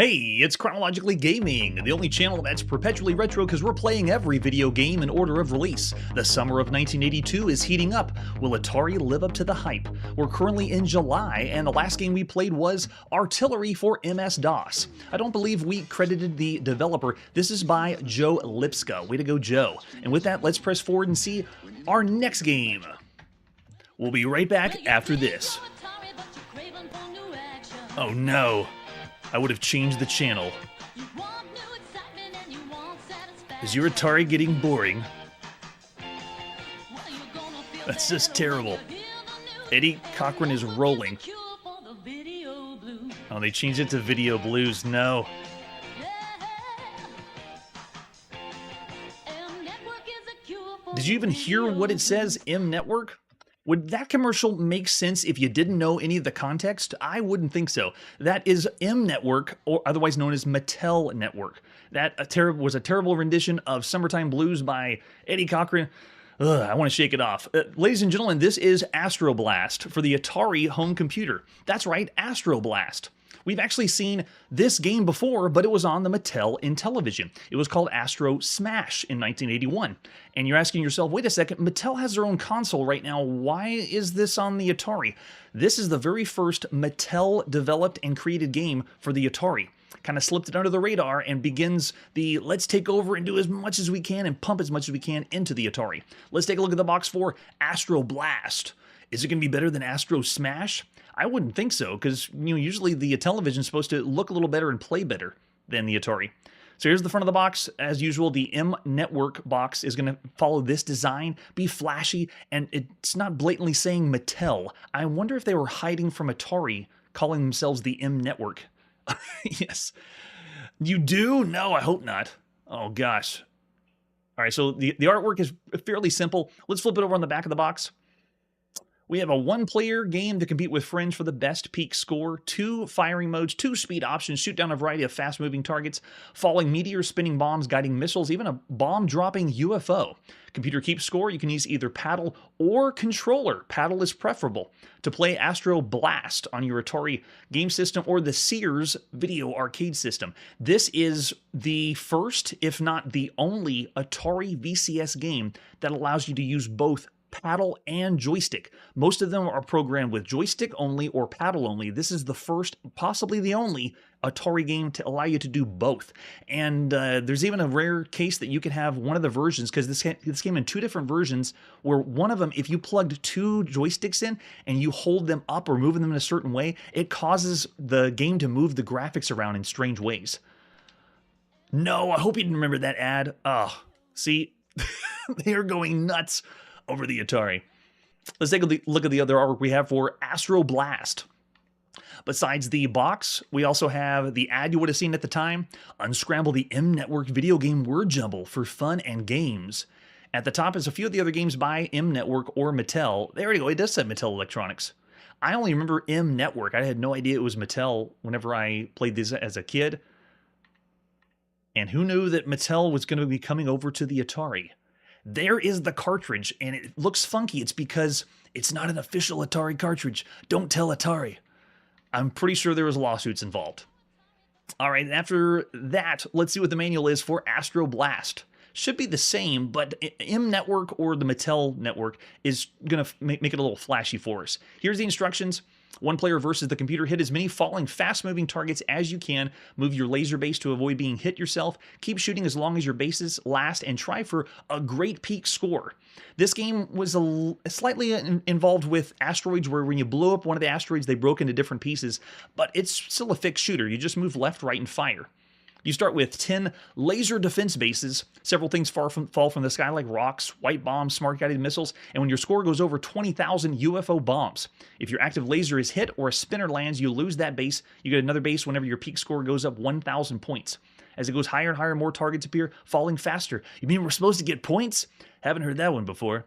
Hey, it's Chronologically Gaming, the only channel that's perpetually retro because we're playing every video game in order of release. The summer of 1982 is heating up. Will Atari live up to the hype? We're currently in July, and the last game we played was Artillery for MS-DOS. I don't believe we credited the developer. This is by Joe Lipska. Way to go, Joe. And with that, let's press forward and see our next game. We'll be right back after this. Oh no. I would have changed the channel. Is your Atari getting boring? That's just terrible. Eddie Cochran is rolling. Oh, they changed it to Video Blues. No. Did you even hear what it says, M Network? Would that commercial make sense if you didn't know any of the context? I wouldn't think so. That is M Network, or otherwise known as Mattel Network. That was a terrible rendition of Summertime Blues by Eddie Cochran. Ugh, I want to shake it off. Ladies and gentlemen, this is Astro Blast for the Atari home computer. That's right, Astro Blast. We've actually seen this game before, but it was on the Mattel Intellivision. It was called Astro Smash in 1981. And you're asking yourself, wait a second, Mattel has their own console right now. Why is this on the Atari? This is the very first Mattel developed and created game for the Atari. Kind of slipped it under the radar and begins the let's take over and do as much as we can and pump as much as we can into the Atari. Let's take a look at the box for Astro Blast. Is it going to be better than Astro Smash? I wouldn't think so, because usually the television is supposed to look a little better and play better than the Atari. So here's the front of the box. As usual, the M Network box is going to follow this design, be flashy, and it's not blatantly saying Mattel. I wonder if they were hiding from Atari, calling themselves the M Network. Yes. You do? No, I hope not. Oh, gosh. All right, so the artwork is fairly simple. Let's flip it over on the back of the box. We have a one-player game to compete with friends for the best peak score, 2 firing modes, 2 speed options, shoot down a variety of fast-moving targets, falling meteors, spinning bombs, guiding missiles, even a bomb-dropping UFO. Computer keeps score. You can use either paddle or controller. Paddle is preferable. To play Astro Blast on your Atari game system or the Sears video arcade system. This is the first, if not the only, Atari VCS game that allows you to use both paddle and joystick. Most of them are programmed with joystick only or paddle only. This is the first, possibly the only, Atari game to allow you to do both. And there's even a rare case that you can have one of the versions, because this came in 2 different versions, where one of them, if you plugged 2 joysticks in and you hold them up or moving them in a certain way, it causes the game to move the graphics around in strange ways. No, I hope you didn't remember that ad. Oh, see, they are going nuts over the Atari. Let's take a look at the other artwork we have for Astro Blast. Besides the box, we also have the ad you would have seen at the time. Unscramble the M Network video game word jumble for fun and games. At the top is a few of the other games by M Network or Mattel. There we go, it does say Mattel Electronics. I only remember M Network. I had no idea it was Mattel whenever I played this as a kid. And who knew that Mattel was going to be coming over to the Atari? There is the cartridge, and it looks funky. It's because it's not an official Atari cartridge. Don't tell Atari. I'm pretty sure there was lawsuits involved. All right, after that, let's see what the manual is for Astro Blast. Should be the same, but M Network or the Mattel Network is going to make it a little flashy for us. Here's the instructions. One player versus the computer. Hit as many falling, fast-moving targets as you can. Move your laser base to avoid being hit yourself. Keep shooting as long as your bases last, and try for a great peak score. This game was slightly involved with asteroids, where when you blow up one of the asteroids, they broke into different pieces, but it's still a fixed shooter. You just move left, right, and fire. You start with 10 laser defense bases. Several things fall from the sky like rocks, white bombs, smart-guided missiles, and when your score goes over 20,000 UFO bombs. If your active laser is hit or a spinner lands, you lose that base. You get another base whenever your peak score goes up 1,000 points. As it goes higher and higher, more targets appear, falling faster. You mean we're supposed to get points? Haven't heard that one before.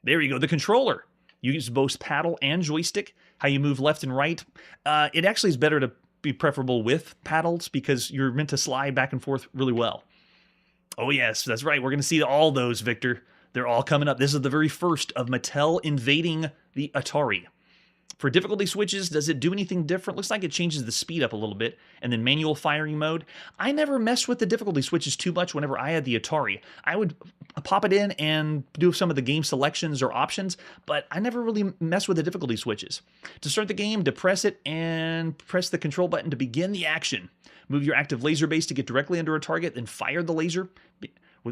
There you go, the controller. You use both paddle and joystick. How you move left and right. It actually is better to be preferable with paddles because you're meant to slide back and forth really well. Oh yes, that's right. We're going to see all those, Victor. They're all coming up. This is the very first of Mattel invading the Atari. For difficulty switches, does it do anything different? Looks like it changes the speed up a little bit. And then manual firing mode. I never messed with the difficulty switches too much whenever I had the Atari. I would pop it in and do some of the game selections or options, but I never really messed with the difficulty switches. To start the game, depress it and press the control button to begin the action. Move your active laser base to get directly under a target, then fire the laser.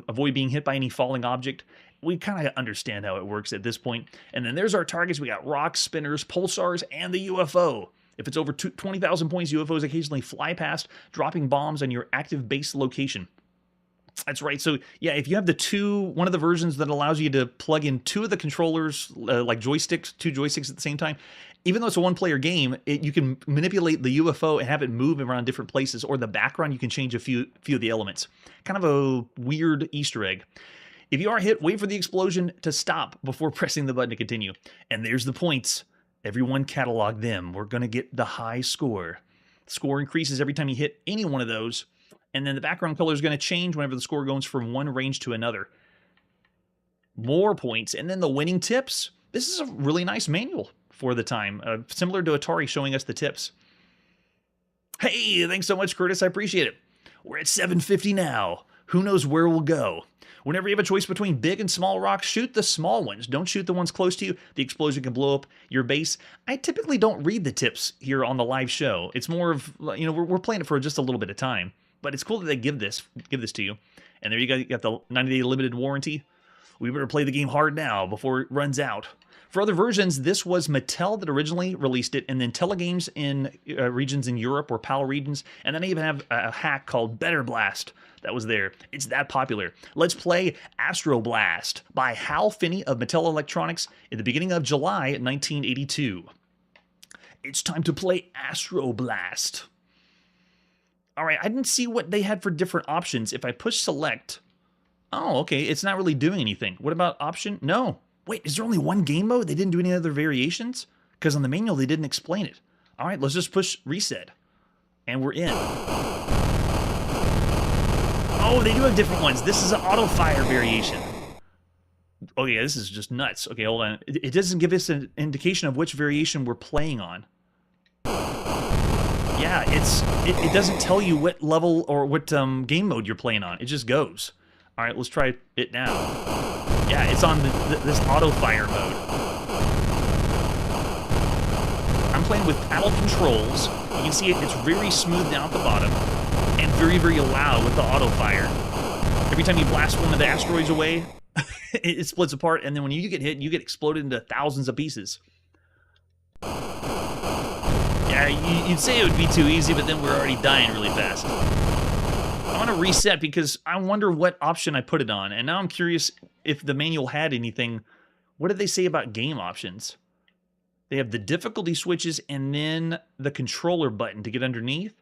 Avoid being hit by any falling object. We kind of understand how it works at this point. And then there's our targets. We got rocks, spinners, pulsars, and the UFO. If it's over 20,000 points, UFOs occasionally fly past, dropping bombs on your active base location. That's right. So yeah, if you have one of the versions that allows you to plug in two of the controllers, like joysticks, two joysticks at the same time, even though it's a one-player game, you can manipulate the UFO and have it move around different places, or the background, you can change a few of the elements. Kind of a weird Easter egg. If you are hit, wait for the explosion to stop before pressing the button to continue. And there's the points. Everyone catalog them. We're going to get the high score. Score increases every time you hit any one of those. And then the background color is going to change whenever the score goes from one range to another. More points. And then the winning tips. This is a really nice manual for the time. Similar to Atari showing us the tips. Hey, thanks so much, Curtis. I appreciate it. We're at 750 now. Who knows where we'll go? Whenever you have a choice between big and small rocks, shoot the small ones. Don't shoot the ones close to you. The explosion can blow up your base. I typically don't read the tips here on the live show. It's more of, we're playing it for just a little bit of time. But it's cool that they give this to you. And there you got the 90-day limited warranty. We better play the game hard now before it runs out. For other versions, this was Mattel that originally released it, and then Telegames in regions in Europe, or PAL regions, and then I even have a hack called Better Blast that was there. It's that popular. Let's play Astro Blast by Hal Finney of Mattel Electronics in the beginning of July 1982. It's time to play Astro Blast. All right, I didn't see what they had for different options. If I push select, oh, okay, it's not really doing anything. What about option? No. Wait, is there only one game mode? They didn't do any other variations? Because on the manual, they didn't explain it. All right, let's just push reset. And we're in. Oh, they do have different ones. This is an auto-fire variation. Oh, yeah, this is just nuts. Okay, hold on. It doesn't give us an indication of which variation we're playing on. Yeah, it doesn't tell you what level or what game mode you're playing on. It just goes. All right, let's try it now. Yeah, it's on this auto-fire mode. I'm playing with paddle controls. You can see it's very smooth down at the bottom and very, very loud with the auto-fire. Every time you blast one of the asteroids away, it splits apart, and then when you get hit, you get exploded into thousands of pieces. Yeah, you'd say it would be too easy, but then we're already dying really fast. I want to reset because I wonder what option I put it on, and now I'm curious if the manual had anything. What did they say about game options? They have the difficulty switches and then the controller button to get underneath,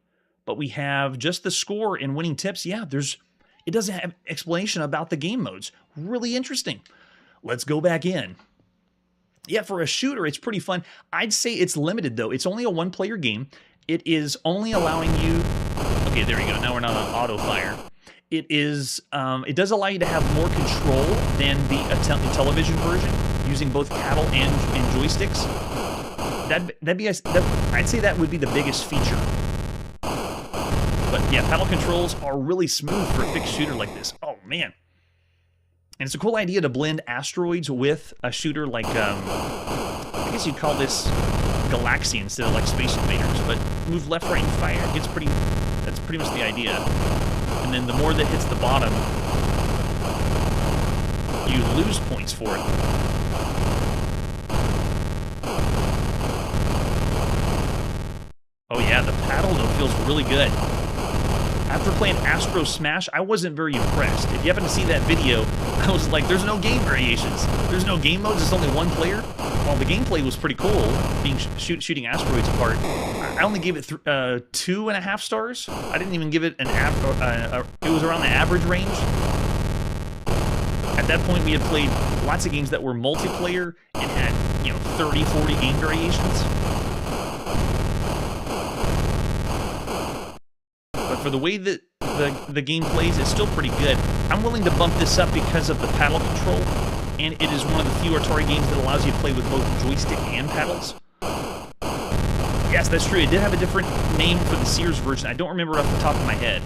but we have just the score and winning tips. Yeah, it doesn't have explanation about the game modes. Really interesting. Let's go back in. Yeah, for a shooter, it's pretty fun. I'd say it's limited, though. It's only a one-player game. It is only allowing you... Okay, there we go. Now we're not on auto-fire. It does allow you to have more control than the television version, using both paddle and joysticks. I'd say that would be the biggest feature. But yeah, paddle controls are really smooth for a fixed shooter like this. Oh, man. And it's a cool idea to blend asteroids with a shooter like, I guess you'd call this Galaxy instead of like Space Invaders, but move left, right, and fire. That's pretty much the idea. And then the more that hits the bottom, you lose points for it. Oh yeah, the paddle though feels really good. After playing Astro Smash, I wasn't very impressed. If you happen to see that video, I was like, there's no game variations. There's no game modes, it's only one player. While the gameplay was pretty cool, being shooting asteroids apart, I only gave it 2.5 stars. I didn't even give it an it was around the average range. At that point, we had played lots of games that were multiplayer and had, 30, 40 game variations. For the way that the game plays, it's still pretty good. I'm willing to bump this up because of the paddle control, and it is one of the few Atari games that allows you to play with both joystick and paddles. Yes, that's true. It did have a different name for the Sears version. I don't remember off the top of my head.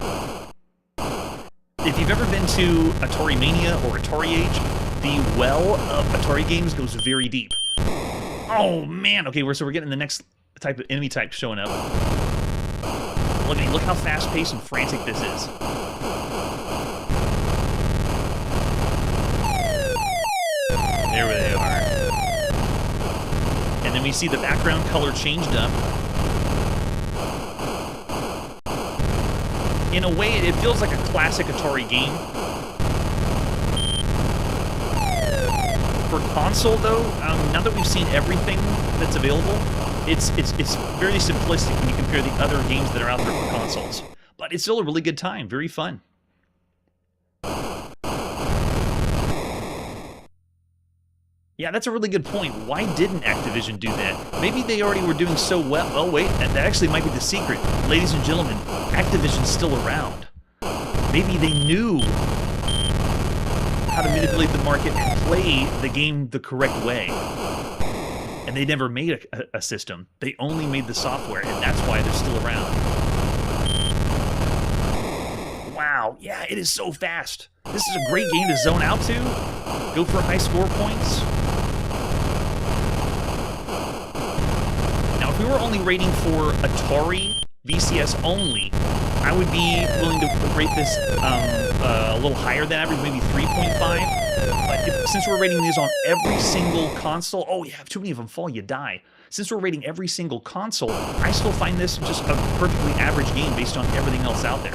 If you've ever been to Atari Mania or Atari Age, the well of Atari games goes very deep. Oh, man. Okay, so we're getting the next type of enemy type showing up. Look how fast-paced and frantic this is. There they are. And then we see the background color changed up. In a way, it feels like a classic Atari game. For console, though, now that we've seen everything that's available, it's very simplistic when you compare the other games that are out there for consoles. But it's still a really good time, very fun. Yeah, that's a really good point. Why didn't Activision do that? Maybe they already were doing so well. Oh, wait, that actually might be the secret. Ladies and gentlemen, Activision's still around. Maybe they knew how to manipulate the market and play the game the correct way. And they never made a system. They only made the software, and that's why they're still around. Wow, yeah, it is so fast. This is a great game to zone out to. Go for high score points. Now, if we were only rating for Atari VCS only, I would be willing to rate this a little higher than average, maybe 3.5. But since we're rating these on every single console, oh yeah, if too many of them fall, you die. Since we're rating every single console, I still find this just a perfectly average game based on everything else out there.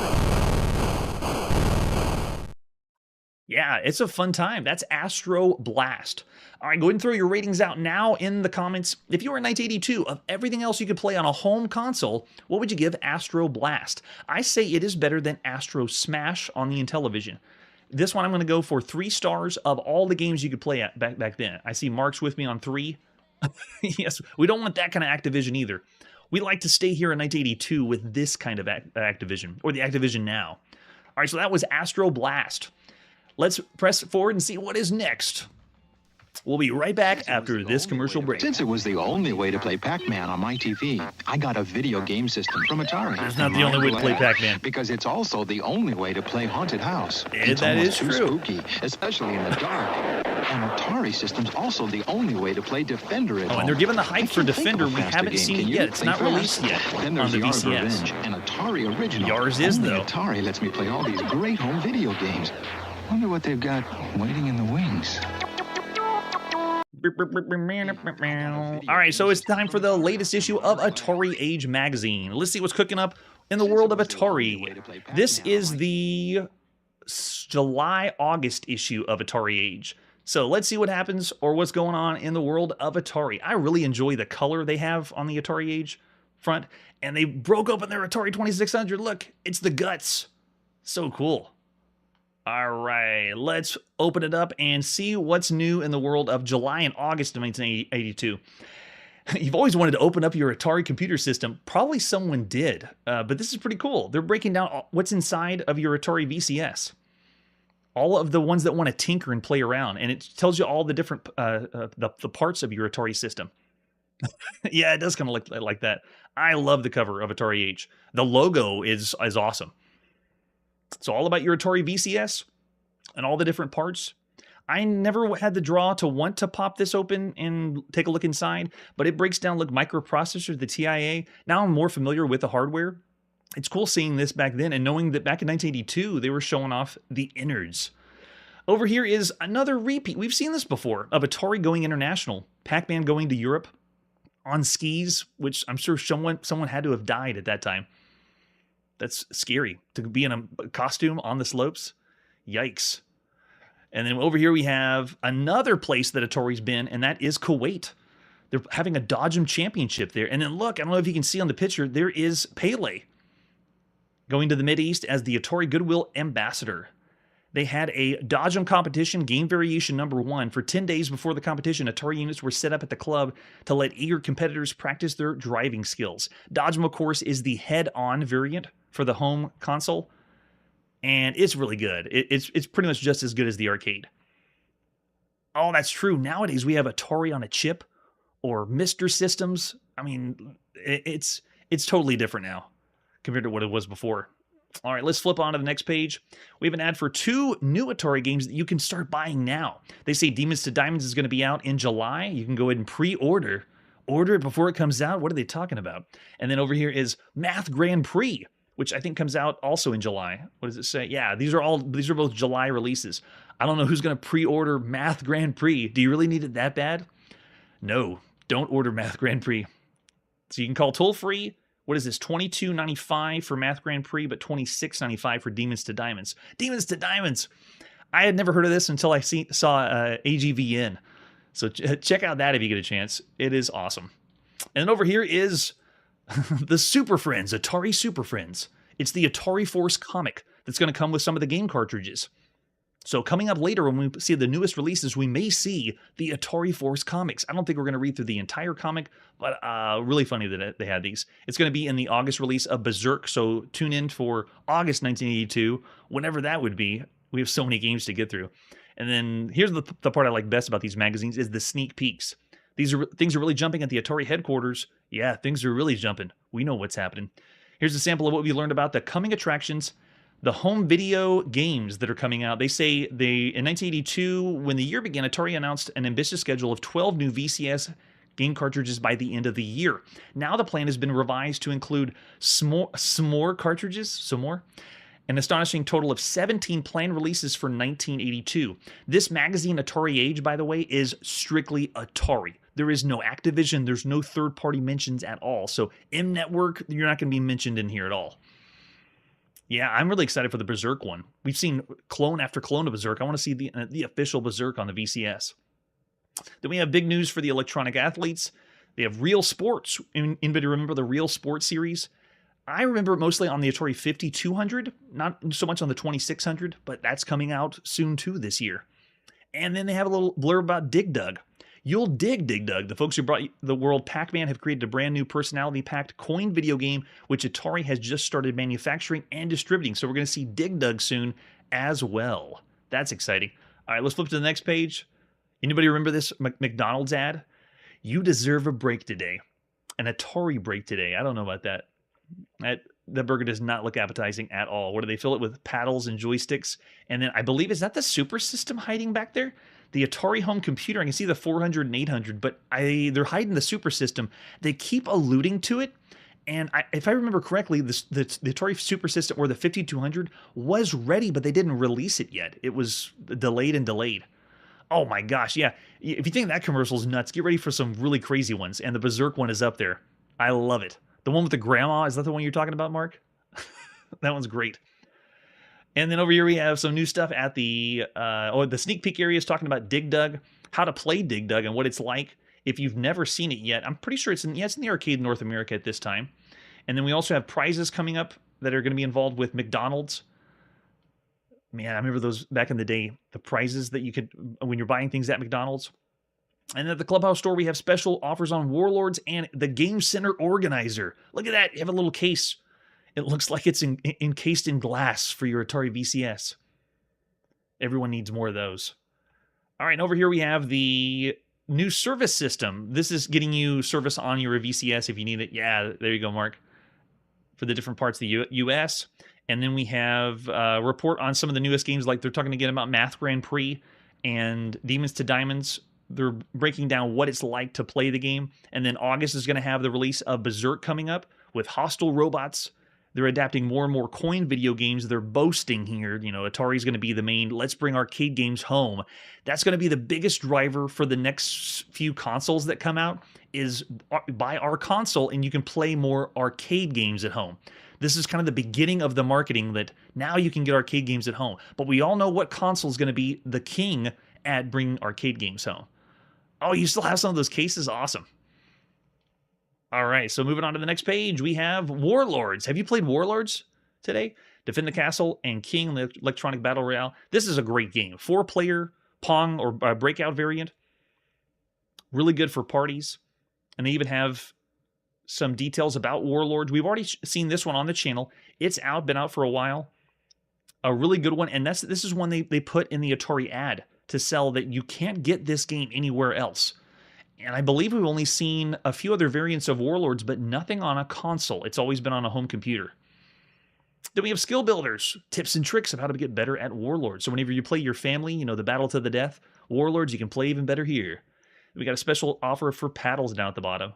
Yeah, it's a fun time. That's Astro Blast. All right, go ahead and throw your ratings out now in the comments. If you were in 1982, of everything else you could play on a home console, what would you give Astro Blast? I say it is better than Astro Smash on the Intellivision. This one I'm going to go for 3 stars of all the games you could play at back then. I see Mark's with me on 3. Yes, we don't want that kind of Activision either. We like to stay here in 1982 with this kind of Activision, or the Activision now. All right, so that was Astro Blast. Let's press forward and see what is next. We'll be right back after this commercial break. Since it was the only way to play Pac-Man on my TV, I got a video game system from Atari. It's not the only way to play Pac-Man. Because it's also the only way to play Haunted House. And that is true. It's almost too spooky, especially in the dark. An Atari system's also the only way to play Defender at home. And they're giving the hype for Defender. We haven't seen it yet. It's not released yet on the VCS. An Atari original. Yours is, though. Atari lets me play all these great home video games. Wonder what they've got waiting in the wings. All right, so it's time for the latest issue of Atari Age magazine. Let's see what's cooking up in the world of Atari. This is the July-August issue of Atari Age. So let's see what happens or what's going on in the world of Atari. I really enjoy the color they have on the Atari Age front, and they broke open their Atari 2600. Look, it's the guts. So cool. All right, let's open it up and see what's new in the world of July and August of 1982. You've always wanted to open up your Atari computer system. Probably someone did, but this is pretty cool. They're breaking down what's inside of your Atari VCS. All of the ones that want to tinker and play around, and it tells you all the different the parts of your Atari system. Yeah, it does kind of look like that. I love the cover of Atari Age. The logo is awesome. So all about your Atari VCS and all the different parts. I never had the draw to want to pop this open and take a look inside, but it breaks down, look, microprocessor, the TIA. Now I'm more familiar with the hardware. It's cool seeing this back then and knowing that back in 1982, they were showing off the innards. Over here is another repeat. We've seen this before of Atari going international, Pac-Man going to Europe on skis, which I'm sure someone had to have died at that time. That's scary, to be in a costume on the slopes. Yikes. And then over here we have another place that Atari's been, and that is Kuwait. They're having a Dodgem Championship there. And then look, I don't know if you can see on the picture, there is Pele going to the Mideast as the Atari Goodwill Ambassador. They had a Dodgem competition, game variation number 1. For 10 days before the competition, Atari units were set up at the club to let eager competitors practice their driving skills. Dodgem, of course, is the head-on variant for the home console, and it's really good. It's pretty much just as good as the arcade. Oh, that's true. Nowadays, we have Atari on a chip or Mr. Systems. I mean, It's totally different now compared to what it was before. All right, let's flip on to the next page. We have an ad for 2 new Atari games that you can start buying now. They say Demons to Diamonds is going to be out in July. You can go ahead and pre-order. Order it before it comes out. What are they talking about? And then over here is Math Grand Prix, which I think comes out also in July. What does it say? Yeah, these are both July releases. I don't know who's going to pre-order Math Grand Prix. Do you really need it that bad? No, don't order Math Grand Prix. So you can call toll-free. What is this? $22.95 for Math Grand Prix, but $26.95 for Demons to Diamonds. Demons to Diamonds. I had never heard of this until I saw AGVN. So check out that if you get a chance. It is awesome. And then over here is the Super Friends, Atari Super Friends. It's the Atari Force comic that's going to come with some of the game cartridges. So coming up later when we see the newest releases, we may see the Atari Force comics. I don't think we're going to read through the entire comic, but really funny that they had these. It's going to be in the August release of Berserk, so tune in for August 1982, whenever that would be. We have so many games to get through. And then here's the part I like best about these magazines is the sneak peeks. Things are really jumping at the Atari headquarters. Yeah, things are really jumping. We know what's happening. Here's a sample of what we learned about the coming attractions, the home video games that are coming out. They say in 1982, when the year began, Atari announced an ambitious schedule of 12 new VCS game cartridges by the end of the year. Now the plan has been revised to include some more cartridges, an astonishing total of 17 planned releases for 1982. This magazine, Atari Age, by the way, is strictly Atari. There is no Activision, there's no third-party mentions at all. So M Network, you're not going to be mentioned in here at all. Yeah, I'm really excited for the Berserk one. We've seen clone after clone of Berserk. I want to see the official Berserk on the VCS. Then we have big news for the electronic athletes. They have Real Sports. Anybody remember the Real Sports series? I remember it mostly on the Atari 5200, not so much on the 2600, but that's coming out soon too this year. And then they have a little blurb about Dig Dug. You'll dig Dig Dug. The folks who brought the world Pac-Man have created a brand new personality-packed coin video game, which Atari has just started manufacturing and distributing. So we're going to see Dig Dug soon as well. That's exciting. All right, let's flip to the next page. Anybody remember this McDonald's ad? You deserve a break today. An Atari break today. I don't know about that. That burger does not look appetizing at all. What do they fill it with? Paddles and joysticks. And then I believe, is that the Super System hiding back there? The Atari home computer. I can see the 400 and 800, but they're hiding the Super System. They keep alluding to it. And if I remember correctly, the Atari Super System or the 5200 was ready, but they didn't release it yet. It was delayed and delayed. Oh my gosh, yeah. If you think that commercial is nuts, get ready for some really crazy ones. And the Berserk one is up there. I love it. The one with the grandma, is that the one you're talking about, Mark? That one's great. And then over here we have some new stuff at the sneak peek area is talking about Dig Dug, how to play Dig Dug and what it's like. If you've never seen it yet, I'm pretty sure it's in the arcade in North America at this time. And then we also have prizes coming up that are going to be involved with McDonald's. Man, I remember those back in the day, the prizes that you could, when you're buying things at McDonald's. And at the Clubhouse store, we have special offers on Warlords and the Game Center Organizer. Look at that. You have a little case. It looks like it's encased in glass for your Atari VCS. Everyone needs more of those. All right, and over here we have the new service system. This is getting you service on your VCS if you need it. Yeah, there you go, Mark. For the different parts of the U.S. And then we have a report on some of the newest games, like they're talking again about Math Grand Prix and Demons to Diamonds. They're breaking down what it's like to play the game. And then August is going to have the release of Berserk coming up with hostile robots. They're adapting more and more coin video games. They're boasting here, Atari's going to be the main, let's bring arcade games home. That's going to be the biggest driver for the next few consoles that come out is buy our console and you can play more arcade games at home. This is kind of the beginning of the marketing that now you can get arcade games at home. But we all know what console is going to be the king at bringing arcade games home. Oh, you still have some of those cases? Awesome. All right, so moving on to the next page, we have Warlords. Have you played Warlords today? Defend the Castle and King Electronic Battle Royale. This is a great game. 4-player Pong or Breakout variant. Really good for parties. And they even have some details about Warlords. We've already seen this one on the channel. It's out, been out for a while. A really good one. And this is one they put in the Atari ad to sell that you can't get this game anywhere else. And I believe we've only seen a few other variants of Warlords, but nothing on a console. It's always been on a home computer. Then we have skill builders, tips and tricks of how to get better at Warlords. So whenever you play your family, the battle to the death, Warlords, you can play even better here. We got a special offer for paddles down at the bottom.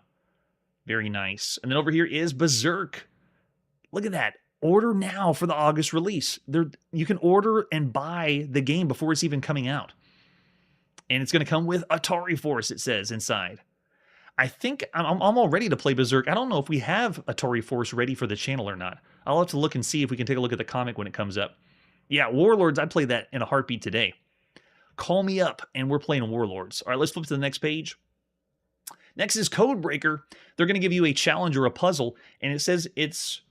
Very nice. And then over here is Berserk. Look at that. Order now for the August release. You can order and buy the game before it's even coming out. And it's going to come with Atari Force, it says inside. I think I'm all ready to play Berserk. I don't know if we have Atari Force ready for the channel or not. I'll have to look and see if we can take a look at the comic when it comes up. Yeah, Warlords, I'd play that in a heartbeat today. Call me up, and we're playing Warlords. All right, let's flip to the next page. Next is Codebreaker. They're going to give you a challenge or a puzzle, and it says it's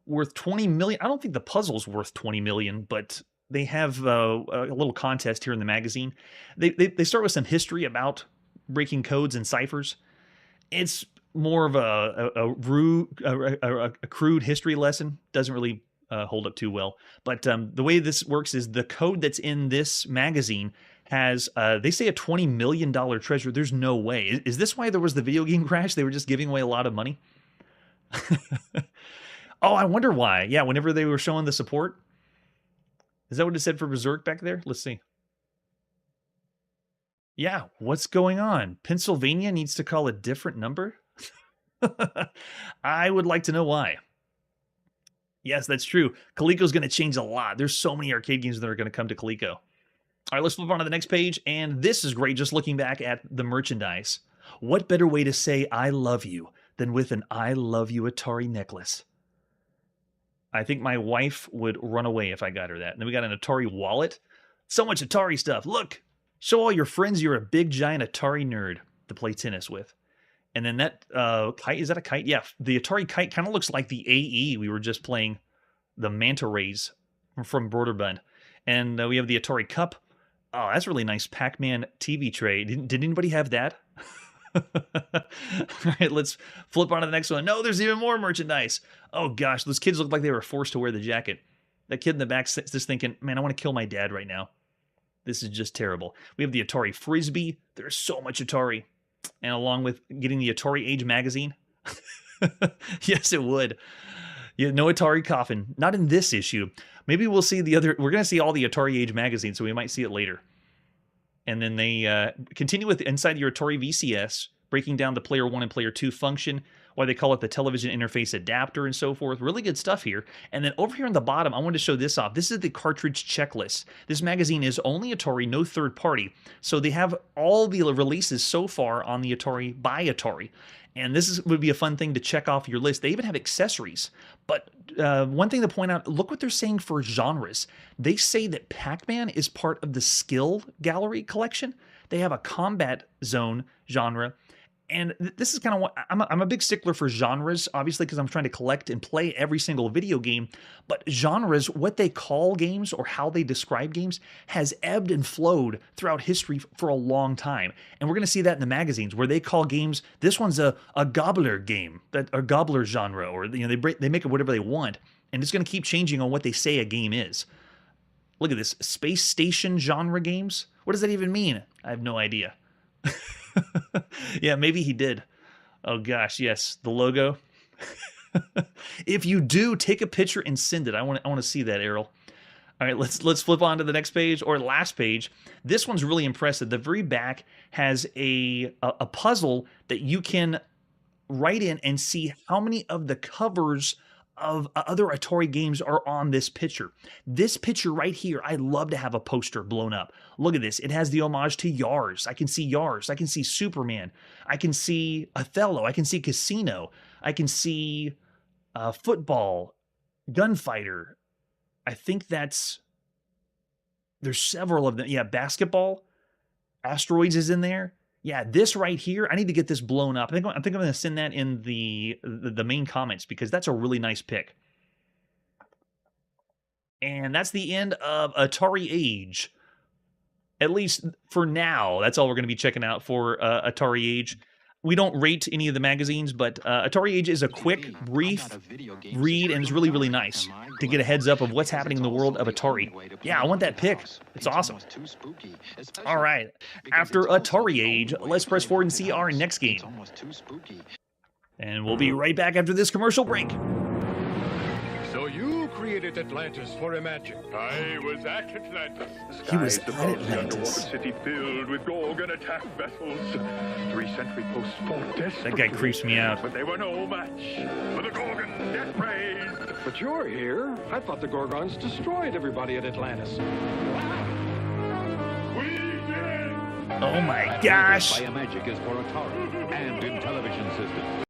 worth 20 million. I don't think the puzzle's worth 20 million, but they have a little contest here in the magazine. They start with some history about breaking codes and ciphers. It's more of a crude history lesson. Doesn't really hold up too well. But the way this works is the code that's in this magazine has, they say, a $20 million treasure. There's no way. Is this why there was the video game crash? They were just giving away a lot of money? Oh, I wonder why. Yeah, whenever they were showing the support. Is that what it said for Berserk back there? Let's see. Yeah, what's going on? Pennsylvania needs to call a different number? I would like to know why. Yes, that's true. Coleco's going to change a lot. There's so many arcade games that are going to come to Coleco. All right, let's move on to the next page. And this is great, just looking back at the merchandise. What better way to say I love you than with an I love you Atari necklace? I think my wife would run away if I got her that. And then we got an Atari wallet. So much Atari stuff. Look, show all your friends you're a big, giant Atari nerd to play tennis with. And then that kite, is that a kite? Yeah, the Atari kite kind of looks like the AE we were just playing, the Manta Rays from Broderbund. And we have the Atari Cup. Oh, that's a really nice Pac-Man TV tray. Did anybody have that? All right, let's flip on to the next one. No, there's even more merchandise. Oh gosh, those kids look like they were forced to wear the jacket. That kid in the back just thinking, man, I want to kill my dad right now. This is just terrible. We have the Atari Frisbee. There's so much Atari. And along with getting the Atari Age magazine. Yes, it would. Yeah, no Atari coffin. Not in this issue. Maybe we'll see the other. We're going to see all the Atari Age magazine, so we might see it later. And then they continue with inside your Atari VCS, breaking down the Player 1 and Player 2 function, why they call it the television interface adapter and so forth. Really good stuff here. And then over here on the bottom, I wanted to show this off. This is the cartridge checklist. This magazine is only Atari, no third party. So they have all the releases so far on the Atari by Atari. And this would be a fun thing to check off your list. They even have accessories. But one thing to point out, look what they're saying for genres. They say that Pac-Man is part of the Skill Gallery collection. They have a combat zone genre. And this is kind of what I'm a big stickler for genres, obviously, because I'm trying to collect and play every single video game. But genres, what they call games or how they describe games, has ebbed and flowed throughout history for a long time. And we're going to see that in the magazines where they call games. This one's a gobbler game, a gobbler genre, or they make it whatever they want, and it's going to keep changing on what they say a game is. Look at this, space station genre games. What does that even mean? I have no idea. Yeah, maybe he did. Oh gosh, yes, the logo. If you do, take a picture and send it. I want to see that, Errol. All right, let's flip on to the next page or last page. This one's really impressive. The very back has a puzzle that you can write in and see how many of the covers of other Atari games are on this picture. This picture right here, I'd love to have a poster blown up. Look at this. It has the homage to Yars. I can see Yars. I can see Superman. I can see Othello. I can see Casino. I can see Football, Gunfighter. I think there's several of them. Yeah, Basketball. Asteroids is in there. Yeah, this right here, I need to get this blown up. I think I'm going to send that in the main comments because that's a really nice pick. And that's the end of Atari Age. At least for now, that's all we're going to be checking out for Atari Age. we don't rate any of the magazines, but Atari Age is a quick, brief read, and it's really, really nice to get a heads up of what's happening in the world of Atari. Yeah, I want that pick. It's awesome. All right. After Atari Age, let's press forward and see our next game. And we'll be right back after this commercial break. So you created Atlantis for Imagic. I was at Atlantis. He was Skies at above the Atlantis. underwater city filled with Gorgon attack vessels. 3 sentry posts fought desperately. That guy creeps me out. But they were no match for the Gorgon death rays. But you're here. I thought the Gorgons destroyed everybody at Atlantis. We did! Oh my gosh. Imagic is for Atari and in television systems.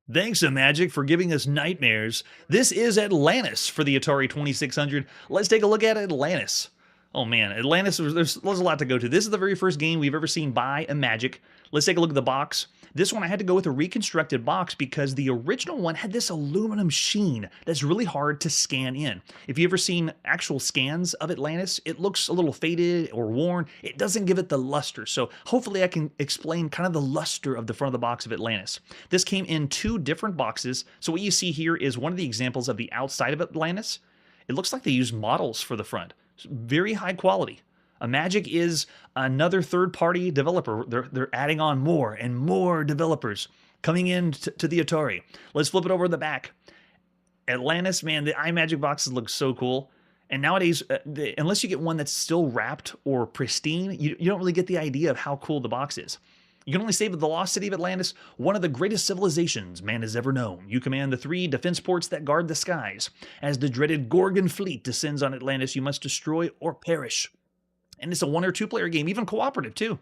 Thanks, Imagic, for giving us nightmares. This is Atlantis for the Atari 2600. Let's take a look at Atlantis. Oh man, Atlantis, there's a lot to go to. This is the very first game we've ever seen by Imagic. Let's take a look at the box. This one I had to go with a reconstructed box because the original one had this aluminum sheen that's really hard to scan in. If you've ever seen actual scans of Atlantis, it looks a little faded or worn. It doesn't give it the luster. So hopefully I can explain kind of the luster of the front of the box of Atlantis. This came in 2 different boxes. So what you see here is one of the examples of the outside of Atlantis. It looks like they used models for the front. It's very high quality. Imagic is another third-party developer. They're adding on more and more developers coming in to the Atari. Let's flip it over to the back. Atlantis, man, the iMagic boxes look so cool. And nowadays, unless you get one that's still wrapped or pristine, you don't really get the idea of how cool the box is. You can only save the lost city of Atlantis, one of the greatest civilizations man has ever known. You command the 3 defense ports that guard the skies. As the dreaded Gorgon fleet descends on Atlantis, you must destroy or perish. And it's a 1 or 2 player game, even cooperative too.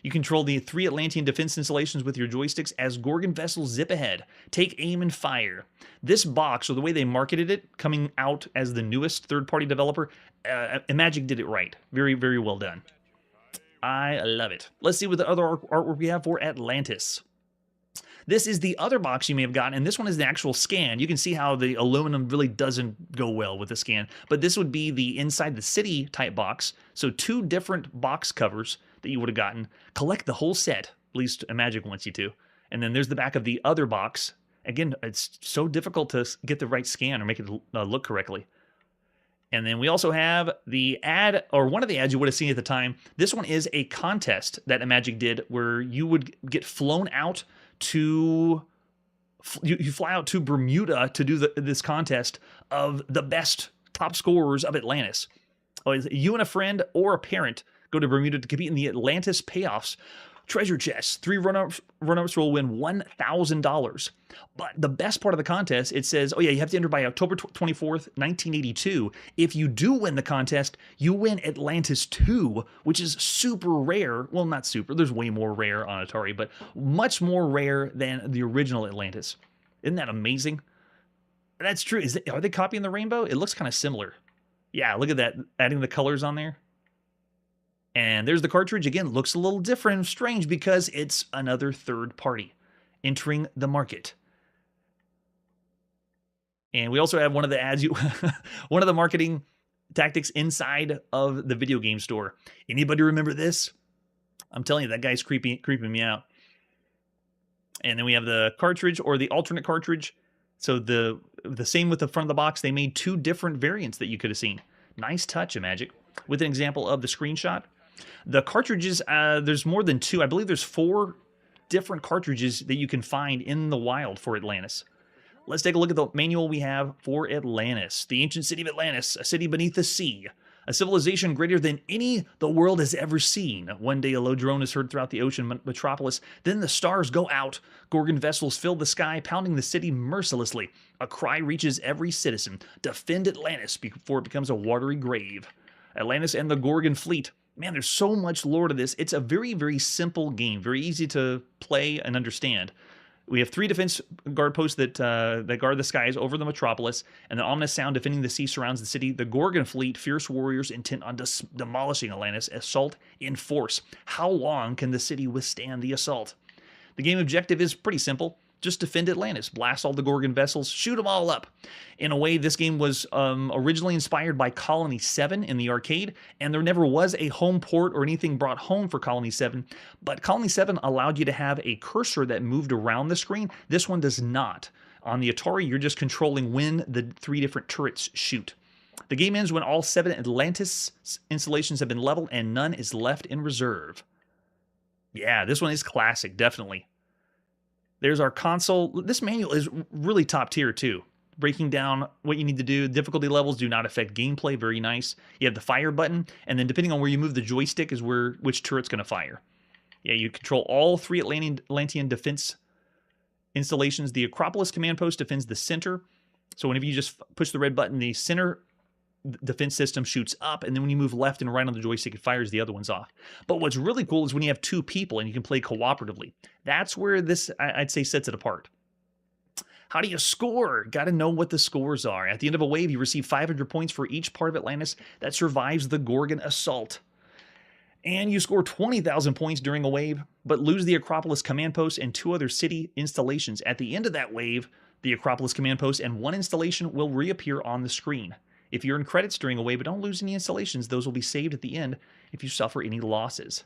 You control the 3 Atlantean defense installations with your joysticks as Gorgon vessels zip ahead. Take aim and fire. This box, or the way they marketed it, coming out as the newest third-party developer, Imagic did it right. Very, very well done. I love it. Let's see what the other artwork we have for Atlantis. This is the other box you may have gotten, and this one is the actual scan. You can see how the aluminum really doesn't go well with the scan, but this would be the inside the city type box. So 2 different box covers that you would have gotten. Collect the whole set, at least Imagic wants you to. And then there's the back of the other box. Again, it's so difficult to get the right scan or make it look correctly. And then we also have the ad, or one of the ads you would have seen at the time. This one is a contest that Imagic did where you would get flown out to, you fly out to Bermuda to do this contest of the best top scorers of Atlantis. You and a friend or a parent go to Bermuda to compete in the Atlantis payoffs. Treasure chests. 3 run-ups will win $1,000. But the best part of the contest, it says, oh yeah, you have to enter by October 24th, 1982. If you do win the contest, you win Atlantis 2, which is super rare. Well, not super. There's way more rare on Atari, but much more rare than the original Atlantis. Isn't that amazing? That's true. Are they copying the rainbow? It looks kind of similar. Yeah, look at that. Adding the colors on there. And there's the cartridge. Again, looks a little different and strange because it's another third party entering the market. And we also have one of the ads, one of the marketing tactics inside of the video game store. Anybody remember this? I'm telling you, that guy's creeping me out. And then we have the cartridge or the alternate cartridge. So the same with the front of the box. They made 2 different variants that you could have seen. Nice touch, Imagic. With an example of the screenshot. The cartridges, there's more than 2. I believe there's 4 different cartridges that you can find in the wild for Atlantis. Let's take a look at the manual we have for Atlantis. The ancient city of Atlantis, a city beneath the sea. A civilization greater than any the world has ever seen. One day a low drone is heard throughout the ocean metropolis. Then the stars go out. Gorgon vessels fill the sky, pounding the city mercilessly. A cry reaches every citizen. Defend Atlantis before it becomes a watery grave. Atlantis and the Gorgon fleet. Man, there's so much lore to this. It's a very, very simple game. Very easy to play and understand. We have 3 defense guard posts that guard the skies over the metropolis, and the ominous sound defending the sea surrounds the city. The Gorgon fleet, fierce warriors intent on demolishing Atlantis, assault in force. How long can the city withstand the assault? The game objective is pretty simple. Just defend Atlantis, blast all the Gorgon vessels, shoot them all up. In a way, this game was originally inspired by Colony 7 in the arcade, and there never was a home port or anything brought home for Colony 7, but Colony 7 allowed you to have a cursor that moved around the screen. This one does not. On the Atari, you're just controlling when the 3 different turrets shoot. The game ends when all 7 Atlantis installations have been leveled and none is left in reserve. Yeah, this one is classic, definitely. There's our console. This manual is really top tier too. Breaking down what you need to do. Difficulty levels do not affect gameplay. Very nice. You have the fire button, and then depending on where you move the joystick is which turret's going to fire. Yeah, you control all 3 Atlantean defense installations. The Acropolis command post defends the center. So whenever you just push the red button, the center defense system shoots up, and then when you move left and right on the joystick, it fires the other ones off. But what's really cool is when you have 2 people and you can play cooperatively. That's where this, I'd say, sets it apart. How do you score? Got to know what the scores are. At the end of a wave, you receive 500 points for each part of Atlantis that survives the Gorgon assault. And you score 20,000 points during a wave, but lose the Acropolis command post and 2 other city installations. At the end of that wave, the Acropolis command post and 1 installation will reappear on the screen. If you're in credits during a wave but don't lose any installations, those will be saved at the end if you suffer any losses.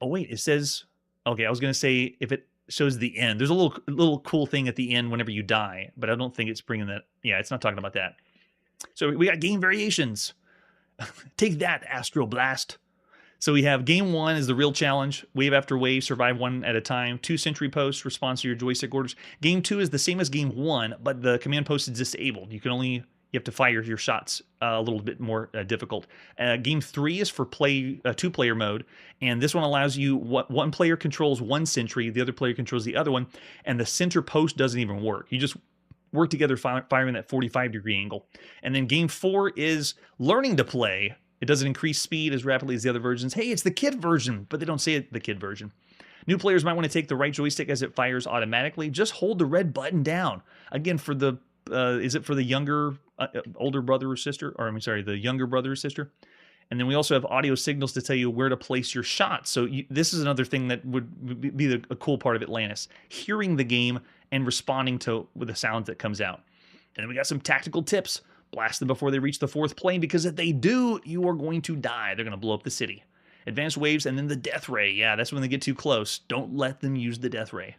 Oh wait, it says, okay, I was going to say if it shows the end. There's a little cool thing at the end whenever you die, but I don't think it's bringing that. Yeah, it's not talking about that. So we got game variations. Take that, Astro Blast. So we have game 1 is the real challenge. Wave after wave, survive 1 at a time. 2 sentry posts, response to your joystick orders. Game 2 is the same as game 1, but the command post is disabled. You have to fire your shots a little bit more difficult. Game 3 is for 2-player mode, and this one allows you, one player controls 1 sentry, the other player controls the other one, and the center post doesn't even work. You just work together firing that 45-degree angle. And then game 4 is learning to play. It doesn't increase speed as rapidly as the other versions. Hey, it's the kid version, but they don't say it the kid version. New players might want to take the right joystick as it fires automatically. Just hold the red button down. Again, for the is it for the younger, older brother or sister? Or I'm sorry, the younger brother or sister? And then we also have audio signals to tell you where to place your shots. So this is another thing that would be a cool part of Atlantis. Hearing the game and responding to with the sounds that comes out. And then we got some tactical tips. Blast them before they reach the 4th plane, because if they do, you are going to die. They're going to blow up the city. Advanced waves and then the death ray. Yeah, that's when they get too close. Don't let them use the death ray.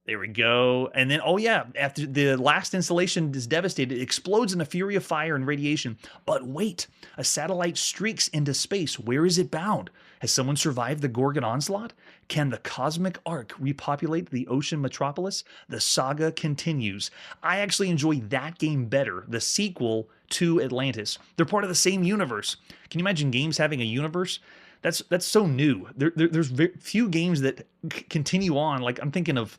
There we go. And then, oh yeah, after the last installation is devastated, it explodes in a fury of fire and radiation. But wait, a satellite streaks into space. Where is it bound? Has someone survived the Gorgon onslaught? Can the cosmic ark repopulate the ocean metropolis? The saga continues. I actually enjoy that game better, the sequel to Atlantis. They're part of the same universe. Can you imagine games having a universe? That's so new. There's few games that continue on. Like I'm thinking of,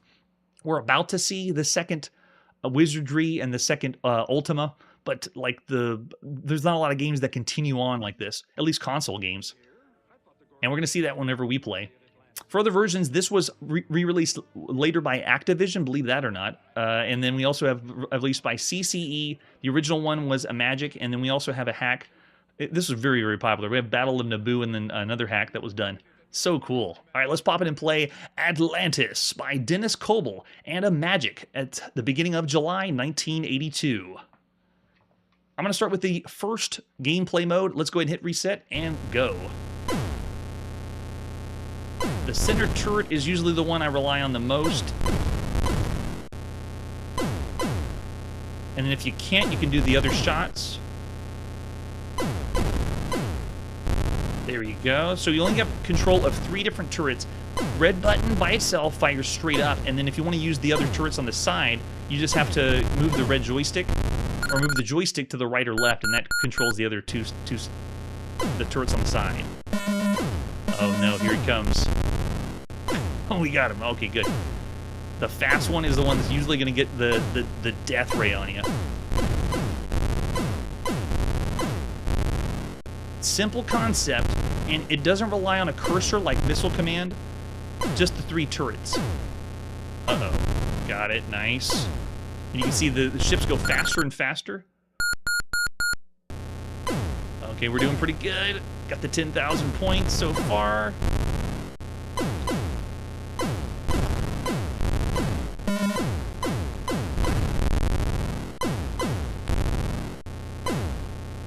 we're about to see the second Wizardry and the second Ultima, but like there's not a lot of games that continue on like this, at least console games. And we're going to see that whenever we play. For other versions, this was re-released later by Activision, believe that or not. And then we also have released by CCE. The original one was a Magic, and then we also have a hack. This was very, very popular. We have Battle of Naboo and then another hack that was done. So cool. All right, let's pop it and play Atlantis by Dennis Coble and a Magic at the beginning of July 1982. I'm going to start with the first gameplay mode. Let's go ahead and hit reset and go. The center turret is usually the one I rely on the most. And then if you can't, you can do the other shots. There you go. So you only have control of 3 different turrets. Red button by itself fires straight up, and then if you want to use the other turrets on the side, you just have to move the red joystick, or move the joystick to the right or left, and that controls the other the turrets on the side. Oh no, here he comes. Oh, we got him. Okay, good. The fast one is the one that's usually going to get the death ray on you. Simple concept, and it doesn't rely on a cursor like Missile Command, just the 3 turrets. Uh-oh. Got it. Nice. And you can see the ships go faster and faster. Okay, we're doing pretty good. Got the 10,000 points so far.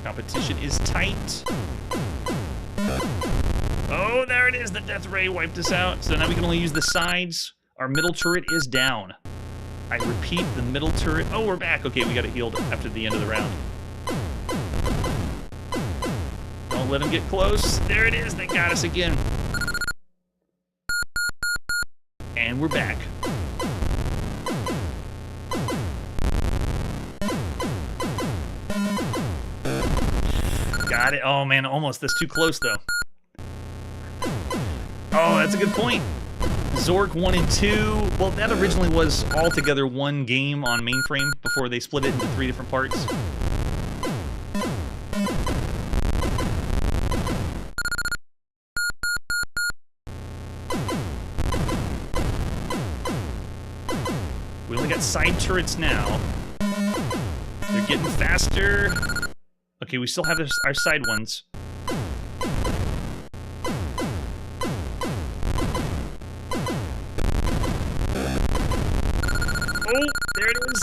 Competition is tight. Oh, there it is. The death ray wiped us out. So now we can only use the sides. Our middle turret is down. I repeat, the middle turret. Oh, we're back. Okay, we got it healed after the end of the round. Don't let him get close. There it is. They got us again. And we're back. Got it. Oh, man, almost. That's too close, though. Oh, that's a good point. Zork 1 and 2. Well, that originally was altogether one game on mainframe before they split it into 3 different parts. We only got side turrets now. They're getting faster. Okay, we still have our side ones. Oh, there it is.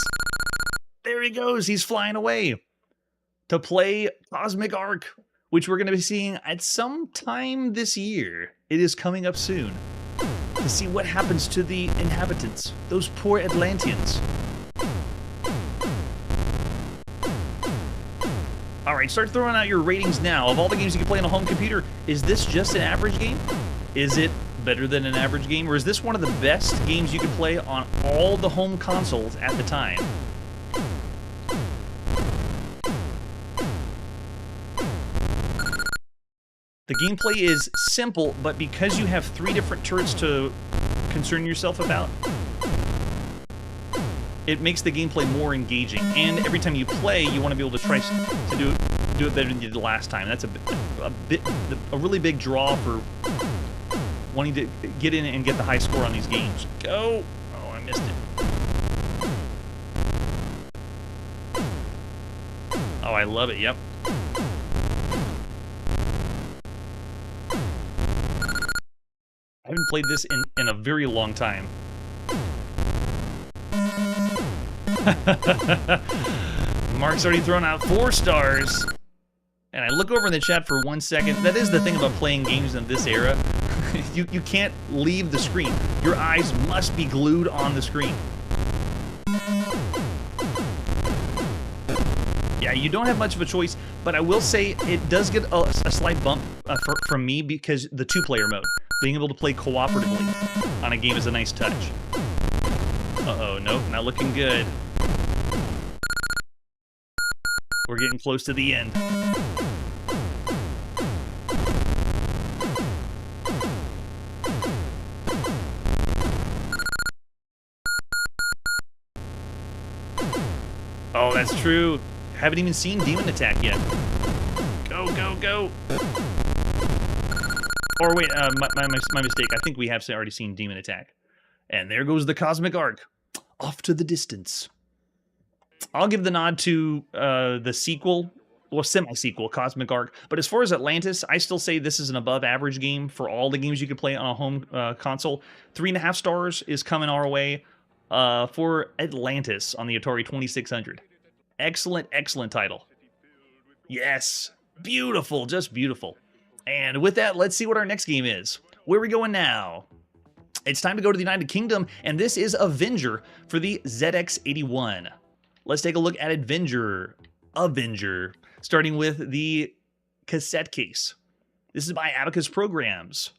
There he goes. He's flying away to play Cosmic Arc, which we're going to be seeing at some time this year. It is coming up soon to see what happens to the inhabitants, those poor Atlanteans. All right, start throwing out your ratings now. Of all the games you can play on a home computer, is this just an average game? Is it better than an average game? Or is this one of the best games you can play on all the home consoles at the time? The gameplay is simple, but because you have 3 different turrets to concern yourself about, it makes the gameplay more engaging. And every time you play, you want to be able to try to do it better than you did the last time. That's a really big draw for wanting to get in and get the high score on these games. Go! Oh, I missed it. Oh, I love it. Yep. I haven't played this in a very long time. Mark's already thrown out 4 stars. And I look over in the chat for 1 second. That is the thing about playing games in this era. You can't leave the screen. Your eyes must be glued on the screen. Yeah, you don't have much of a choice, but I will say it does get a slight bump from me because the 2-player mode. Being able to play cooperatively on a game is a nice touch. Uh-oh, nope, not looking good. We're getting close to the end. Oh, that's true. Haven't even seen Demon Attack yet. Go, go, go. Or wait, my mistake. I think we have already seen Demon Attack. And there goes the Cosmic Arc. Off to the distance. I'll give the nod to the sequel, or semi-sequel, Cosmic Arc. But as far as Atlantis, I still say this is an above-average game for all the games you could play on a home console. 3.5 stars is coming our way for Atlantis on the Atari 2600. Excellent, excellent title. Yes, beautiful, just beautiful. And with that, let's see what our next game is. Where are we going now? It's time to go to the United Kingdom, and this is Avenger for the ZX81. Let's take a look at Avenger, starting with the cassette case. This is by Abacus Programs.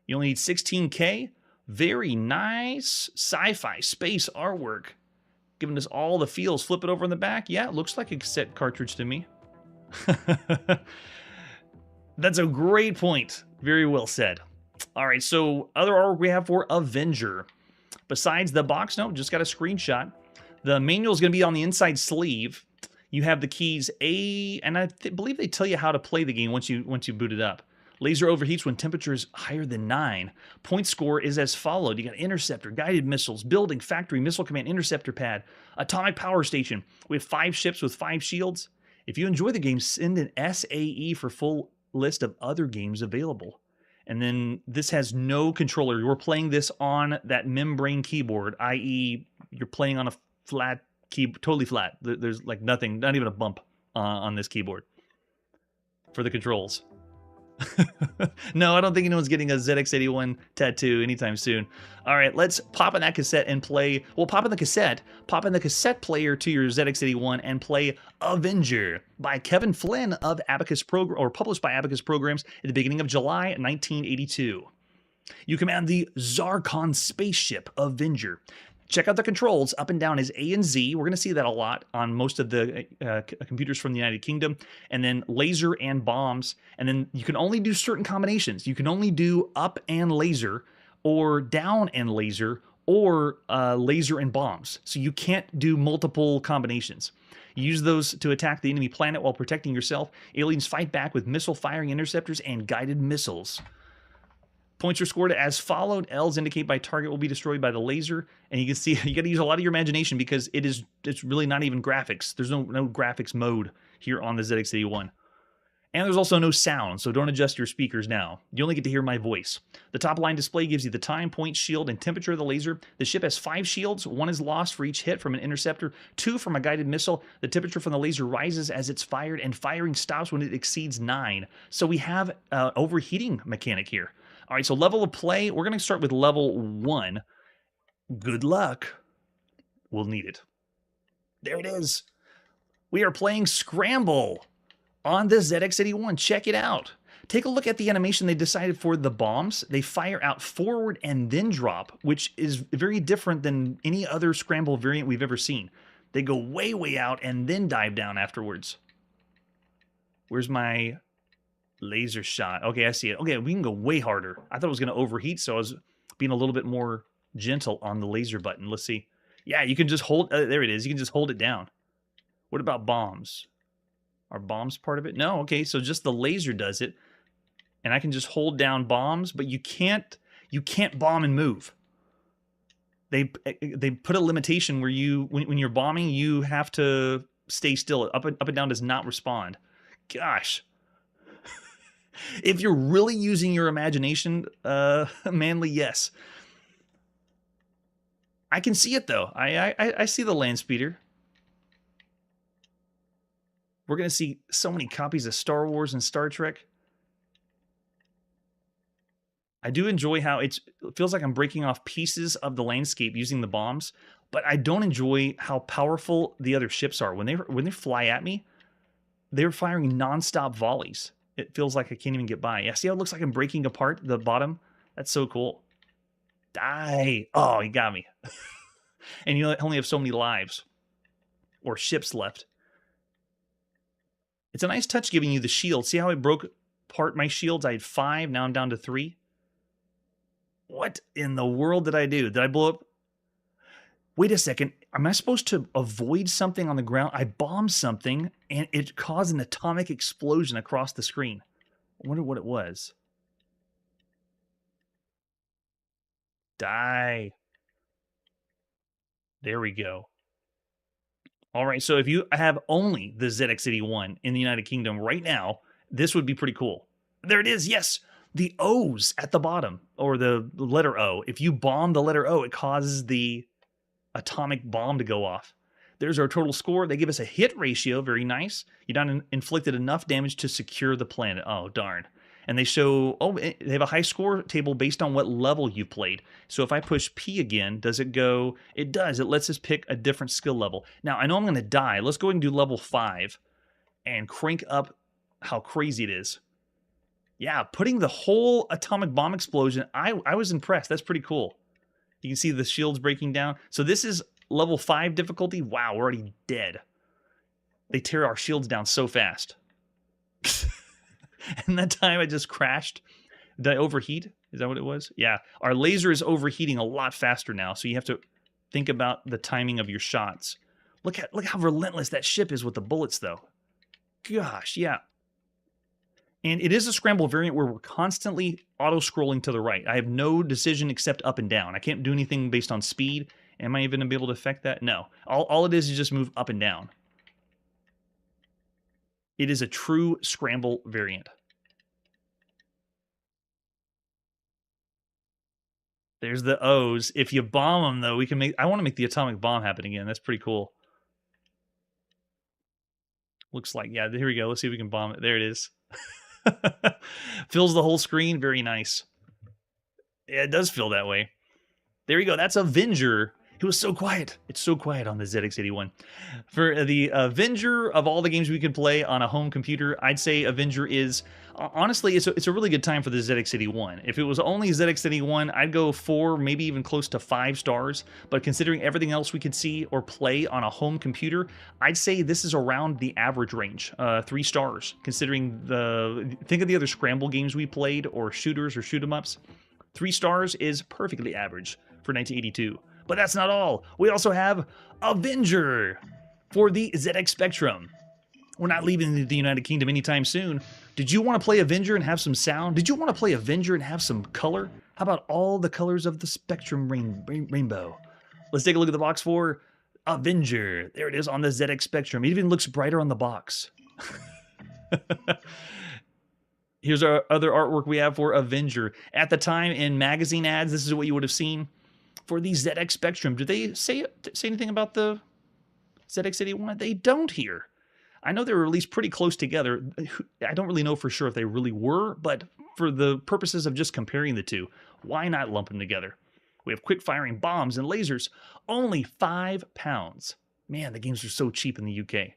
You only need 16K. Very nice sci-fi space artwork. Giving us all the feels. Flip it over in the back. Yeah, it looks like a cassette cartridge to me. That's a great point. Very well said. All right, so other artwork we have for Avenger. Besides the box note, just got a screenshot. The manual is going to be on the inside sleeve. You have the keys A, and I believe they tell you how to play the game once you boot it up. Laser overheats when temperature is higher than 9. Point score is as followed. You got interceptor, guided missiles, building, factory, missile command, interceptor pad, atomic power station. We have 5 ships with 5 shields. If you enjoy the game, send an SAE for full list of other games available. And then this has no controller. You're playing this on that membrane keyboard, i.e. you're playing on a flat key, totally flat. There's like nothing, not even a bump on this keyboard. for the controls. No, I don't think anyone's getting a ZX81 tattoo anytime soon. All right, let's pop in that cassette and play. Well, pop in the cassette player to your ZX81 and play Avenger by Kevin Flynn of Abacus Program, or published by Abacus Programs at the beginning of July 1982. You command the Zarkon spaceship Avenger. Check out the controls. Up and down is A and Z. We're going to see that a lot on most of the computers from the United Kingdom. And then laser and bombs. And then you can only do certain combinations. You can only do up and laser, or down and laser, or laser and bombs. So you can't do multiple combinations. You use those to attack the enemy planet while protecting yourself. Aliens fight back with missile-firing interceptors and guided missiles. Points are scored as followed. L's indicate by target will be destroyed by the laser. And you can see you got to use a lot of your imagination because it's really not even graphics. There's no graphics mode here on the ZX81. And there's also no sound, so don't adjust your speakers now. You only get to hear my voice. The top line display gives you the time, point, shield, and temperature of the laser. The ship has 5 shields. 1 is lost for each hit from an interceptor, 2 from a guided missile. The temperature from the laser rises as it's fired, and firing stops when it exceeds 9. So we have an overheating mechanic here. All right, so level of play, we're going to start with level 1. Good luck. We'll need it. There it is. We are playing Scramble on the ZX81. Check it out. Take a look at the animation they decided for the bombs. They fire out forward and then drop, which is very different than any other Scramble variant we've ever seen. They go way, way out and then dive down afterwards. Where's my laser shot? Okay, I see it. Okay, we can go way harder. I thought it was going to overheat, so I was being a little bit more gentle on the laser button. Let's see. Yeah, you can just hold... there it is. You can just hold it down. What about bombs? Are bombs part of it? No, okay, so just the laser does it. And I can just hold down bombs, but you can't bomb and move. They put a limitation where when you're bombing, you have to stay still. Up and down does not respond. Gosh. If you're really using your imagination, manly, yes. I can see it, though. I see the land speeder. We're going to see so many copies of Star Wars and Star Trek. I do enjoy how it feels like I'm breaking off pieces of the landscape using the bombs, but I don't enjoy how powerful the other ships are. When they fly at me, they're firing nonstop volleys. It feels like I can't even get by. Yeah, see how it looks like I'm breaking apart the bottom? That's so cool. Die. Oh, he got me. And you only have so many lives. Or ships left. It's a nice touch giving you the shield. See how I broke apart my shields? I had 5, now I'm down to 3. What in the world did I do? Did I blow up? Wait a second. Am I supposed to avoid something on the ground? I bombed something, and it caused an atomic explosion across the screen. I wonder what it was. Die. There we go. All right, so if you have only the ZX81 in the United Kingdom right now, this would be pretty cool. There it is, yes. The O's at the bottom, or the letter O. If you bomb the letter O, it causes the atomic bomb to go off. There's our total score. They give us a hit ratio. Very nice. You done inflicted enough damage to secure the planet. Oh, darn. And they show, they have a high score table based on what level you played. So if I push P again, does it go? It does. It lets us pick a different skill level. Now, I know I'm going to die. Let's go ahead and do level 5 and crank up how crazy it is. Yeah, putting the whole atomic bomb explosion, I was impressed. That's pretty cool. You can see the shields breaking down. So this is level 5 difficulty. Wow, we're already dead. They tear our shields down so fast. And that time I just crashed. Did I overheat? Is that what it was? Yeah. Our laser is overheating a lot faster now, so you have to think about the timing of your shots. Look how relentless that ship is with the bullets, though. Gosh, yeah. And it is a Scramble variant where we're constantly auto-scrolling to the right. I have no decision except up and down. I can't do anything based on speed. Am I even going to be able to affect that? No. All it is just move up and down. It is a true Scramble variant. There's the O's. If you bomb them, though, we can make... I want to make the atomic bomb happen again. That's pretty cool. Looks like, yeah, here we go. Let's see if we can bomb it. There it is. Fills the whole screen. Very nice. Yeah, it does feel that way. There you go. That's Avenger. It was so quiet. It's so quiet on the ZX81. For the Avenger of all the games we can play on a home computer, I'd say Avenger is, honestly, it's a really good time for the ZX81. If it was only ZX81, I'd go 4, maybe even close to 5 stars. But considering everything else we could see or play on a home computer, I'd say this is around the average range, 3 stars. Considering think of the other Scramble games we played, or shooters or shoot-em-ups. 3 stars is perfectly average for 1982. But that's not all. We also have Avenger for the ZX Spectrum. We're not leaving the United Kingdom anytime soon. Did you want to play Avenger and have some sound? Did you want to play Avenger and have some color? How about all the colors of the Spectrum rainbow? Let's take a look at the box for Avenger. There it is on the ZX Spectrum. It even looks brighter on the box. Here's our other artwork we have for Avenger. At the time, in magazine ads, this is what you would have seen for the ZX Spectrum. Did they say anything about the ZX81? They don't here. I know they were released pretty close together. I don't really know for sure if they really were, but for the purposes of just comparing the two, why not lump them together? We have quick-firing bombs and lasers. Only £5. Man, the games are so cheap in the UK.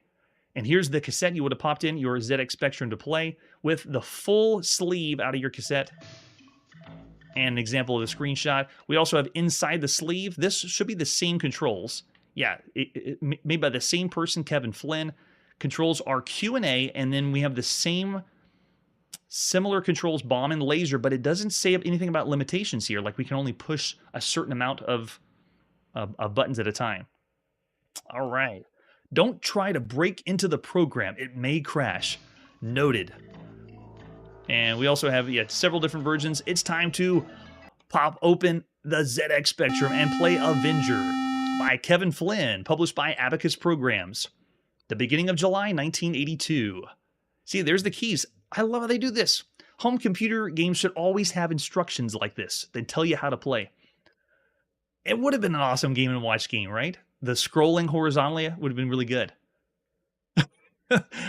And here's the cassette you would have popped in your ZX Spectrum to play with the full sleeve out of your cassette. And an example of the screenshot. We also have inside the sleeve. This should be the same controls. Yeah, made by the same person, Kevin Flynn. Controls are Q&A, and then we have the same similar controls, bomb and laser, but it doesn't say anything about limitations here. Like we can only push a certain amount of buttons at a time. All right. Don't try to break into the program. It may crash. Noted. And we also have several different versions. It's time to pop open the ZX Spectrum and play Avenger by Kevin Flynn, published by Abacus Programs. The beginning of July 1982. See, there's the keys. I love how they do this. Home computer games should always have instructions like this. They tell you how to play. It would have been an awesome Game & Watch game, right? The scrolling horizontally would have been really good.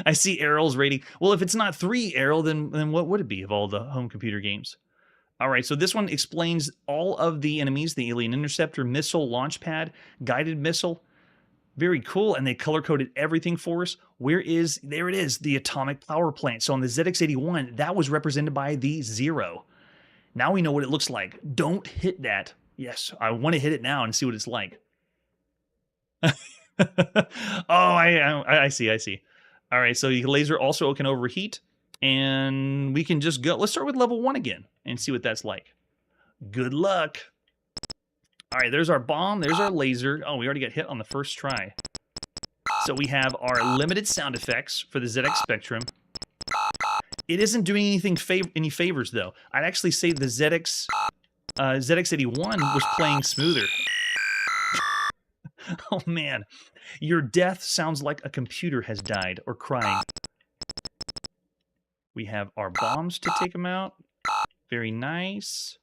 I see Errol's rating. Well, if it's not 3, Errol, then what would it be of all the home computer games? All right, so this one explains all of the enemies, the Alien Interceptor, missile, launch pad, guided missile. Very cool, and they color-coded everything for us. There it is, the atomic power plant. So on the ZX81, that was represented by the 0. Now we know what it looks like. Don't hit that. Yes, I want to hit it now and see what it's like. Oh, I see. All right, so the laser also can overheat, and we can just go. Let's start with level 1 again and see what that's like. Good luck. All right, there's our bomb. There's our laser. Oh, we already got hit on the first try. So we have our limited sound effects for the ZX Spectrum. It isn't doing any favors, though. I'd actually say the ZX81 was playing smoother. Oh, man. Your death sounds like a computer has died or crying. We have our bombs to take them out. Very nice.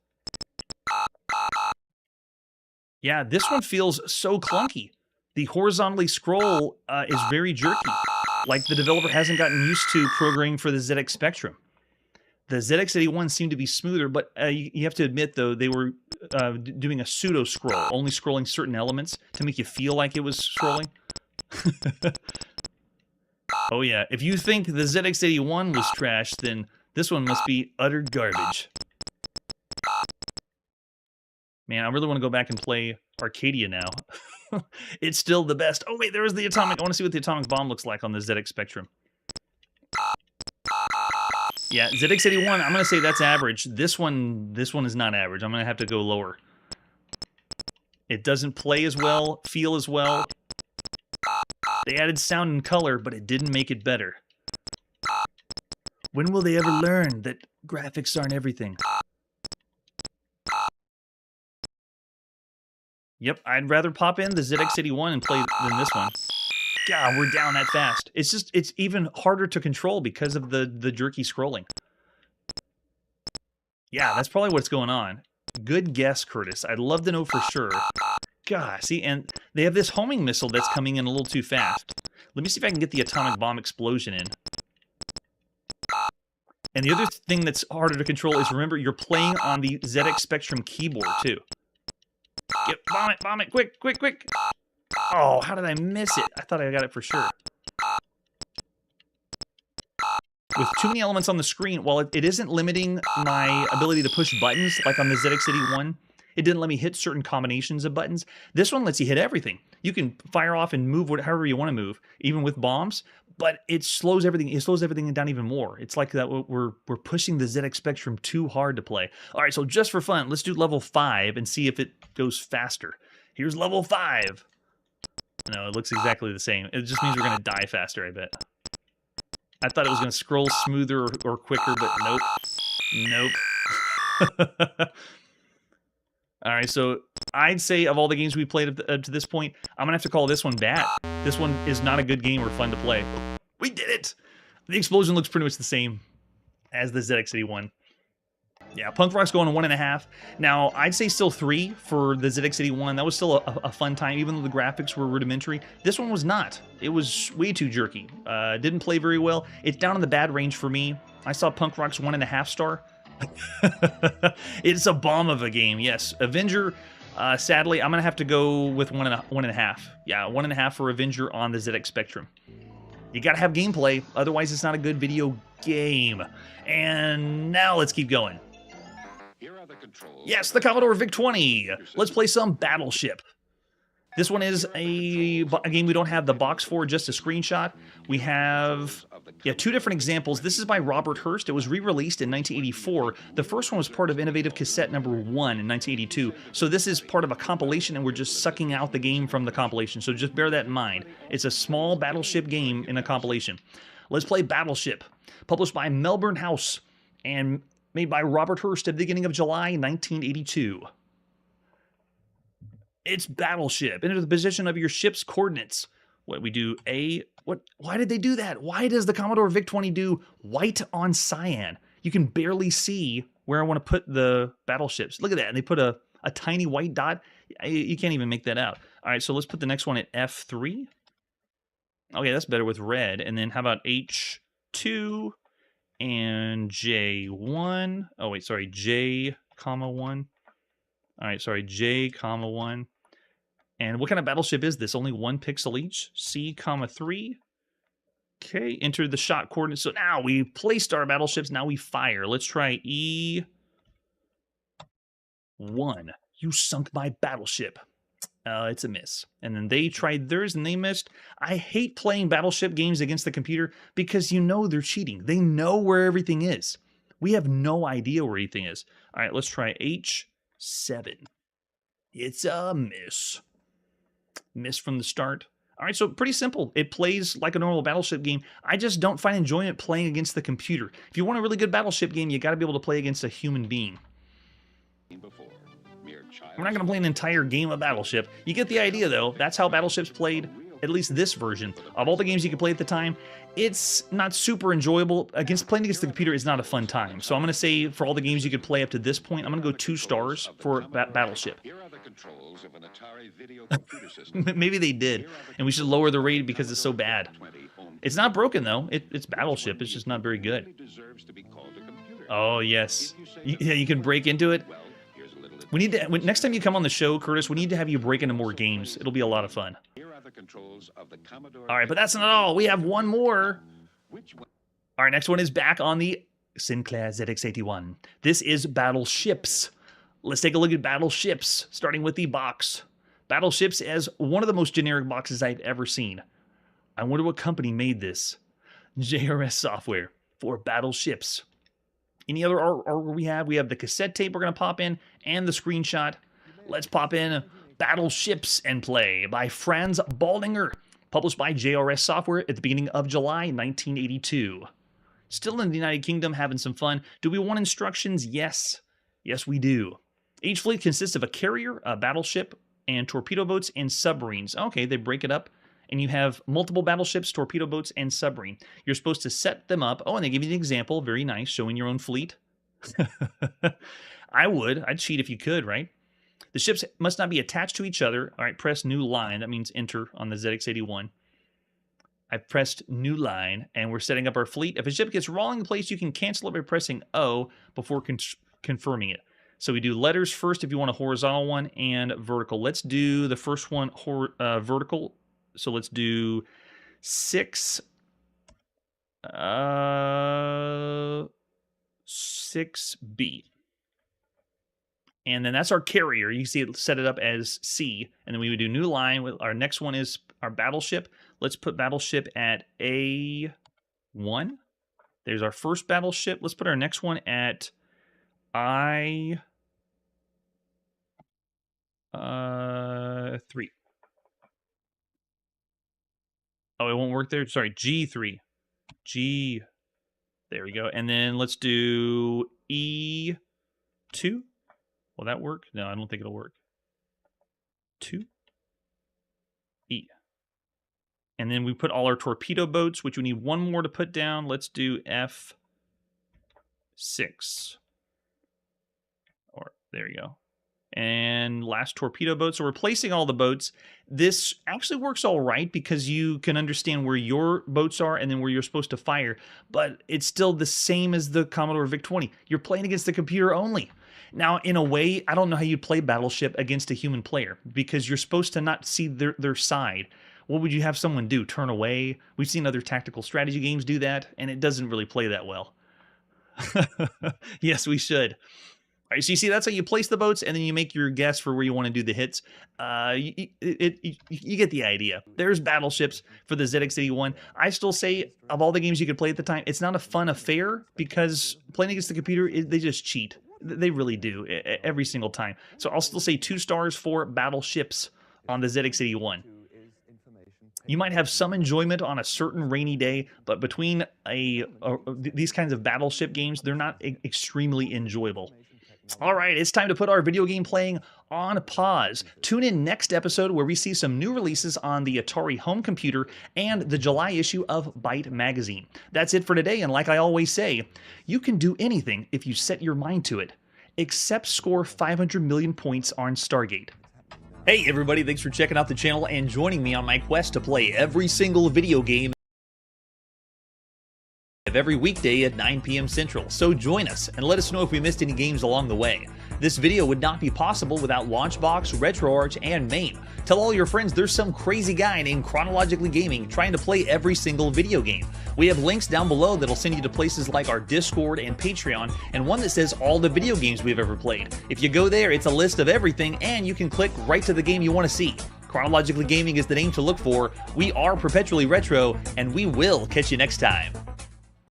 Yeah, this one feels so clunky. The horizontally scroll is very jerky. Like the developer hasn't gotten used to programming for the ZX Spectrum. The ZX81 seemed to be smoother, but you have to admit, though, they were doing a pseudo-scroll, only scrolling certain elements to make you feel like it was scrolling. Oh, yeah. If you think the ZX81 was trash, then this one must be utter garbage. Man, I really want to go back and play Arcadia now. It's still the best. Oh, wait, there's the atomic. I want to see what the atomic bomb looks like on the ZX Spectrum. Yeah, ZX81, I'm going to say that's average. This one is not average. I'm going to have to go lower. It doesn't play as well, feel as well. They added sound and color, but it didn't make it better. When will they ever learn that graphics aren't everything? Yep, I'd rather pop in the ZX81 and play than this one. God, we're down that fast. It's even harder to control because of the jerky scrolling. Yeah, that's probably what's going on. Good guess, Curtis. I'd love to know for sure. God, see, and they have this homing missile that's coming in a little too fast. Let me see if I can get the atomic bomb explosion in. And the other thing that's harder to control is, remember, you're playing on the ZX Spectrum keyboard, too. Bomb it, quick, quick, quick. Oh, how did I miss it? I thought I got it for sure. With too many elements on the screen, while it isn't limiting my ability to push buttons, like on the ZX81, it didn't let me hit certain combinations of buttons. This one lets you hit everything. You can fire off and move however you want to move, even with bombs, but it slows everything. It slows everything down even more. It's like that we're pushing the ZX Spectrum too hard to play. All right, so just for fun, let's do level 5 and see if it goes faster. Here's level 5. No, it looks exactly the same. It just means we're going to die faster, I bet. I thought it was going to scroll smoother or quicker, but nope. Nope. All right, so I'd say of all the games we played up to this point, I'm going to have to call this one bad. This one is not a good game or fun to play. We did it! The explosion looks pretty much the same as the ZX81. Yeah, Punk Rock's going to 1.5. Now, I'd say still 3 for the ZX81. That was still a fun time, even though the graphics were rudimentary. This one was not. It was way too jerky. Didn't play very well. It's down in the bad range for me. I saw Punk Rock's 1.5 star. It's a bomb of a game, yes. Avenger, sadly, I'm going to have to go with 1.5. Yeah, 1.5 for Avenger on the ZX Spectrum. You got to have gameplay, otherwise it's not a good video game. And now let's keep going. Here are the controls. Yes, the Commodore VIC-20. Let's play some Battleship. This one is a game we don't have the box for, just a screenshot. We have, 2 different examples. This is by Robert Hurst. It was re-released in 1984. The first one was part of Innovative Cassette number 1 in 1982. So this is part of a compilation, and we're just sucking out the game from the compilation. So just bear that in mind. It's a small Battleship game in a compilation. Let's play Battleship, published by Melbourne House and made by Robert Hurst at the beginning of July 1982. It's Battleship. Enter the position of your ship's coordinates. What we do, why did they do that? Why does the Commodore VIC-20 do white on cyan? You can barely see where I want to put the battleships. Look at that. And they put a tiny white dot. You can't even make that out. All right, so let's put the next one at F3. Okay, that's better with red. And then how about H2 and J1? Oh, wait, sorry, J, comma 1. All right, sorry, J, comma 1. And what kind of battleship is this? Only 1 pixel each. C, comma 3. Okay, enter the shot coordinates. So now we placed our battleships. Now we fire. Let's try E1. You sunk my battleship. It's a miss. And then they tried theirs and they missed. I hate playing battleship games against the computer because you know they're cheating. They know where everything is. We have no idea where anything is. All right, let's try H7. It's a miss. Miss from the start. All right, so pretty simple. It plays like a normal battleship game. I just don't find enjoyment playing against the computer. If you want a really good battleship game, you got to be able to play against a human being. We're not going to play an entire game of Battleship. You get the idea, though. That's how Battleship's played, at least this version. Of all the games you could play at the time, it's not super enjoyable. Playing against the computer is not a fun time. So I'm going to say, for all the games you could play up to this point, I'm going to go 2 stars for Battleship. Here are the controls of an Atari video computer system. Maybe they did, and we should lower the rating because it's so bad. It's not broken, though. It's Battleship. It's just not very good. Oh, yes. Yeah, you can break into it. We need to, next time you come on the show, Curtis, we need to have you break into more games. It'll be a lot of fun. All right, but that's not all. We have one more. All right, next one is back on the Sinclair ZX81. This is Battleships. Let's take a look at Battleships, starting with the box. Battleships as one of the most generic boxes I've ever seen. I wonder what company made this. JRS Software for Battleships. Any other artwork we have? We have the cassette tape we're going to pop in and the screenshot. Let's pop in Battleships and Play by Franz Baldinger, published by JRS Software at the beginning of July 1982. Still in the United Kingdom, having some fun. Do we want instructions? Yes. Yes, we do. Each fleet consists of a carrier, a battleship, and torpedo boats and submarines. Okay, they break it up. And you have multiple battleships, torpedo boats, and submarine. You're supposed to set them up. Oh, and they give you an example. Very nice, showing your own fleet. I'd cheat if you could, right? The ships must not be attached to each other. All right, press new line. That means enter on the ZX81. I pressed new line, and we're setting up our fleet. If a ship gets wrong in place, you can cancel it by pressing O before confirming it. So we do letters first if you want a horizontal one, and vertical. Let's do the first one vertical. So let's do 6 6B. And then that's our carrier. You see it set it up as C. And then we would do new line. Our next one is our battleship. Let's put battleship at A1. There's our first battleship. Let's put our next one at I3. Oh, it won't work there. Sorry, G3. G. There we go. And then let's do E2. Will that work? No, I don't think it'll work. 2. E. And then we put all our torpedo boats, which we need one more to put down. Let's do F6. Or there you go. And last torpedo boat. So we're placing all the boats. This actually works all right because you can understand where your boats are and then where you're supposed to fire. But it's still the same as the Commodore VIC-20. You're playing against the computer only. Now, in a way, I don't know how you play Battleship against a human player because you're supposed to not see their side. What would you have someone do? Turn away? We've seen other tactical strategy games do that, and it doesn't really play that well. Yes, we should. All right, so you see, that's how you place the boats, and then you make your guess for where you want to do the hits. You get the idea. There's battleships for the ZX81. I still say, of all the games you could play at the time, it's not a fun affair because playing against the computer, they just cheat. They really do, every single time. So I'll still say 2 stars for battleships on the ZX81. You might have some enjoyment on a certain rainy day, but between these kinds of battleship games, they're not extremely enjoyable. All right, it's time to put our video game playing on pause. Tune in next episode where we see some new releases on the Atari home computer and the July issue of Byte magazine. That's it for today, and like I always say, you can do anything if you set your mind to it, except score 500 million points on Stargate. Hey everybody, thanks for checking out the channel and joining me on my quest to play every single video game every weekday at 9 p.m. Central. So join us and let us know if we missed any games along the way. This video would not be possible without Launchbox, RetroArch, and MAME. Tell all your friends there's some crazy guy named Chronologically Gaming trying to play every single video game. We have links down below that'll send you to places like our Discord and Patreon, and one that says all the video games we've ever played. If you go there, it's a list of everything, and you can click right to the game you want to see. Chronologically Gaming is the name to look for. We are perpetually retro, and we will catch you next time.